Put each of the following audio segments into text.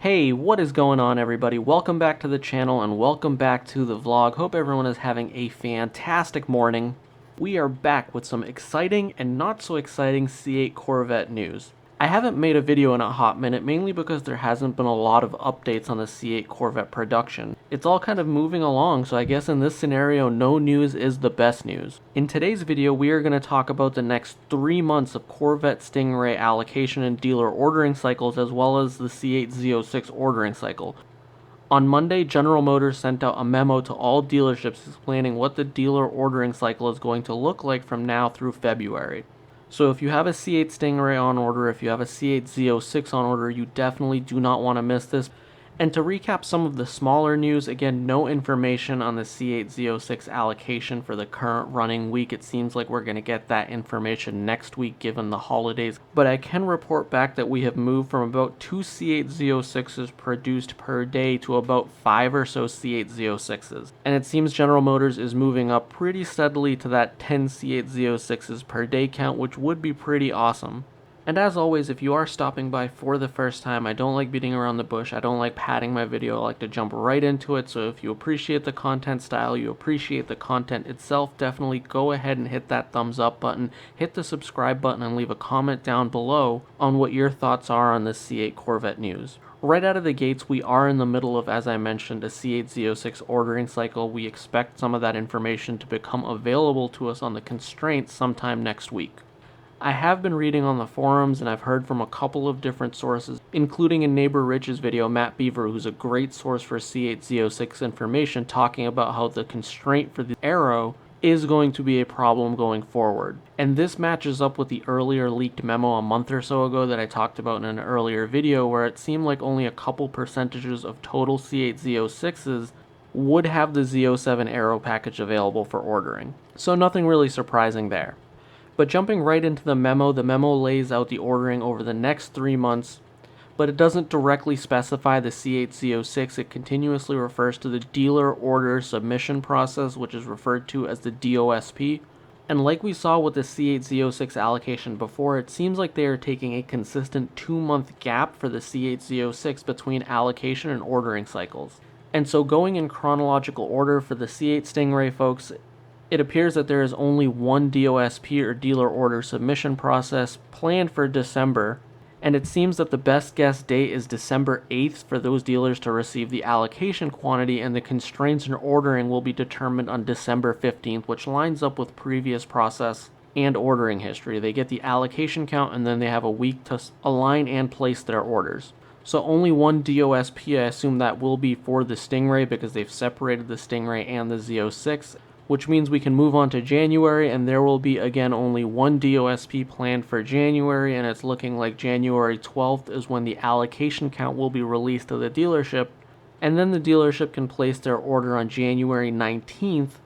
Hey, what is going on everybody? Welcome back to the channel and welcome back to the vlog. Hope everyone is having a fantastic morning. We are back with some exciting and not so exciting C8 Corvette news. I haven't made a video in a hot minute, mainly because there hasn't been a lot of updates on the C8 Corvette production. It's all kind of moving along, so I guess in this scenario, no news is the best news. In today's video, we are going to talk about the next 3 months of Corvette Stingray allocation and dealer ordering cycles, as well as the C8 Z06 ordering cycle. On Monday, General Motors sent out a memo to all dealerships explaining what the dealer ordering cycle is going to look like from now through February. So if you have a C8 Stingray on order, if you have a C8 Z06 on order, you definitely do not want to miss this. And to recap some of the smaller news, again, no information on the C8 Z06 allocation for the current running week. It seems like we're going to get that information next week given the holidays. But I can report back that we have moved from about 2 C8 Z06s produced per day to about 5 or so C8 Z06s. And it seems General Motors is moving up pretty steadily to that 10 C8 Z06s per day count, which would be pretty awesome. And as always, if you are stopping by for the first time, I don't like beating around the bush, I don't like padding my video, I like to jump right into it. So if you appreciate the content style, you appreciate the content itself, definitely go ahead and hit that thumbs up button, hit the subscribe button, and leave a comment down below on what your thoughts are on this C8 Corvette news. Right out of the gates, we are in the middle of, as I mentioned, a C8 Z06 ordering cycle. We expect some of that information to become available to us on the Constraint sometime next week. I have been reading on the forums and I've heard from a couple of different sources, including in Neighbor Rich's video, Matt Beaver, who's a great source for C8 Z06 information, talking about how the constraint for the Aero is going to be a problem going forward. And this matches up with the earlier leaked memo a month or so ago that I talked about in an earlier video, where it seemed like only a couple percentages of total C8 Z06s would have the Z07 Aero package available for ordering. So nothing really surprising there. But jumping right into the memo lays out the ordering over the next 3 months, but it doesn't directly specify the C8 Z06. It continuously refers to the dealer order submission process, which is referred to as the DOSP. And like we saw with the C8 Z06 allocation before, it seems like they are taking a consistent 2-month gap for the C8 Z06 between allocation and ordering cycles. And so going in chronological order for the C8 Stingray folks, it appears that there is only one DOSP or dealer order submission process planned for December, and it seems that the best guess date is December 8th for those dealers to receive the allocation quantity, and the constraints and ordering will be determined on December 15th, which lines up with previous process and ordering history. They get the allocation count and then they have a week to align and place their orders. So only one DOSP, I assume that will be for the Stingray because they've separated the Stingray and the Z06. Which means we can move on to January, and there will be again only one DOSP planned for January, and it's looking like January 12th is when the allocation count will be released to the dealership, and then the dealership can place their order on January 19th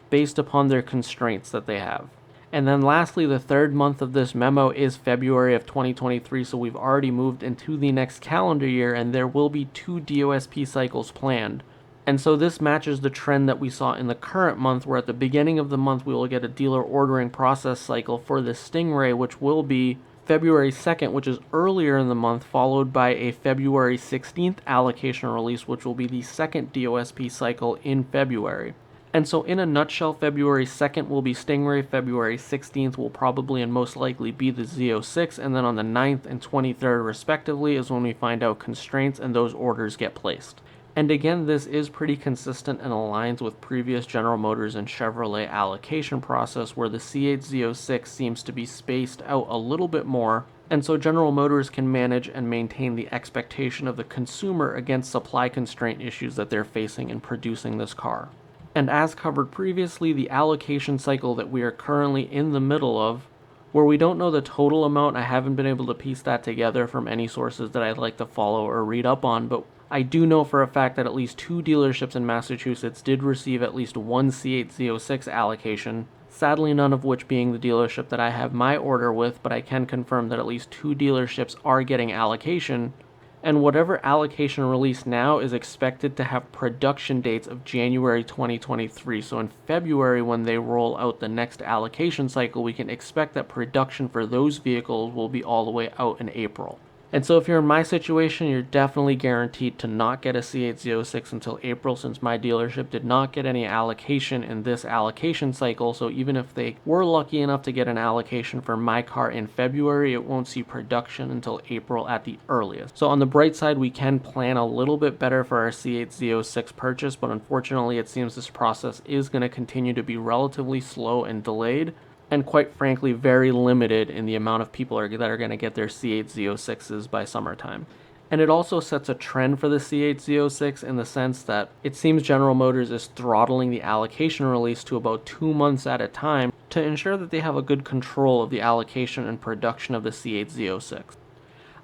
based upon their constraints that they have. And then lastly, the third month of this memo is February of 2023, so we've already moved into the next calendar year, and there will be 2 DOSP cycles planned. And so this matches the trend that we saw in the current month, where at the beginning of the month we will get a dealer ordering process cycle for the Stingray, which will be February 2nd, which is earlier in the month, followed by a February 16th allocation release, which will be the second DOSP cycle in February. And so in a nutshell, February 2nd will be Stingray, February 16th will probably and most likely be the Z06, and then on the 9th and 23rd respectively is when we find out constraints and those orders get placed. And again, this is pretty consistent and aligns with previous General Motors and Chevrolet allocation process, where the C8 Z06 seems to be spaced out a little bit more, and so General Motors can manage and maintain the expectation of the consumer against supply constraint issues that they're facing in producing this car. And as covered previously, the allocation cycle that we are currently in the middle of, where we don't know the total amount, I haven't been able to piece that together from any sources that I'd like to follow or read up on, but I do know for a fact that at least 2 dealerships in Massachusetts did receive at least one C8 Z06 allocation, sadly none of which being the dealership that I have my order with, but I can confirm that at least 2 dealerships are getting allocation, and whatever allocation released now is expected to have production dates of January 2023. So in February, when they roll out the next allocation cycle, we can expect that production for those vehicles will be all the way out in April. And so if you're in my situation, you're definitely guaranteed to not get a C806 until April, since my dealership did not get any allocation in this allocation cycle. So even if they were lucky enough to get an allocation for my car in February, it won't see production until April at the earliest. So on the bright side, we can plan a little bit better for our C806 purchase, but unfortunately it seems this process is going to continue to be relatively slow and delayed, and quite frankly very limited in the amount of people that are going to get their C806s by summertime. And it also sets a trend for the C806 in the sense that it seems General Motors is throttling the allocation release to about 2 months at a time to ensure that they have a good control of the allocation and production of the C806.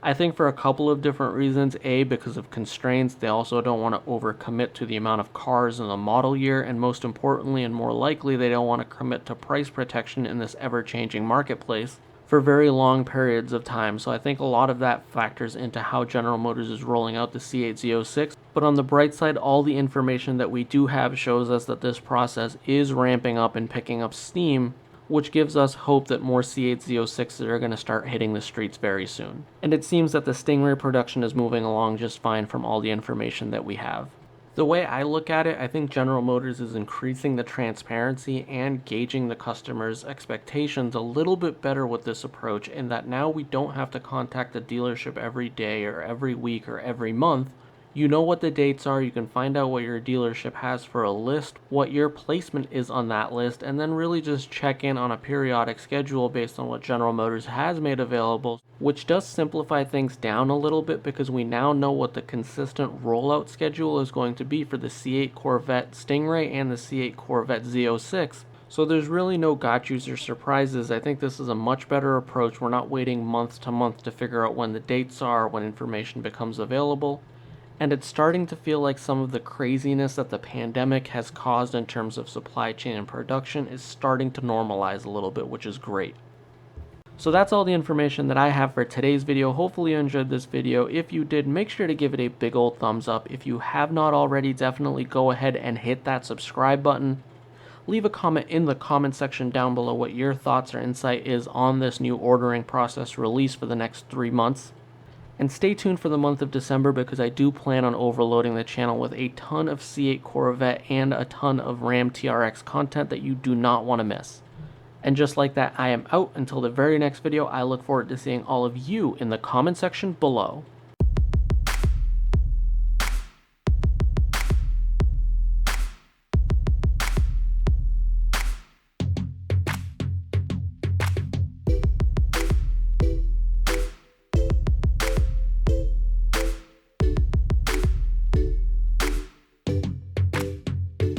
I think for a couple of different reasons. A, because of constraints. They also don't want to overcommit to the amount of cars in the model year, and most importantly and more likely, they don't want to commit to price protection in this ever-changing marketplace for very long periods of time. So I think a lot of that factors into how General Motors is rolling out the C806. But on the bright side, all the information that we do have shows us that this process is ramping up and picking up steam, which gives us hope that more C806s are going to start hitting the streets very soon. And it seems that the Stingray production is moving along just fine from all the information that we have. The way I look at it, I think General Motors is increasing the transparency and gauging the customer's expectations a little bit better with this approach, in that now we don't have to contact the dealership every day or every week or every month. You know what the dates are, you can find out what your dealership has for a list, what your placement is on that list, and then really just check in on a periodic schedule based on what General Motors has made available, which does simplify things down a little bit because we now know what the consistent rollout schedule is going to be for the C8 Corvette Stingray and the C8 Corvette Z06. So there's really no gotchas or surprises. I think this is a much better approach. We're not waiting month to month to figure out when the dates are, when information becomes available. And it's starting to feel like some of the craziness that the pandemic has caused in terms of supply chain and production is starting to normalize a little bit, which is great. So that's all the information that I have for today's video. Hopefully you enjoyed this video. If you did, make sure to give it a big old thumbs up. If you have not already, definitely go ahead and hit that subscribe button. Leave a comment in the comment section down below what your thoughts or insight is on this new ordering process release for the next 3 months. And stay tuned for the month of December, because I do plan on overloading the channel with a ton of C8 Corvette and a ton of Ram TRX content that you do not want to miss. And just like that, I am out until the very next video. I look forward to seeing all of you in the comment section below.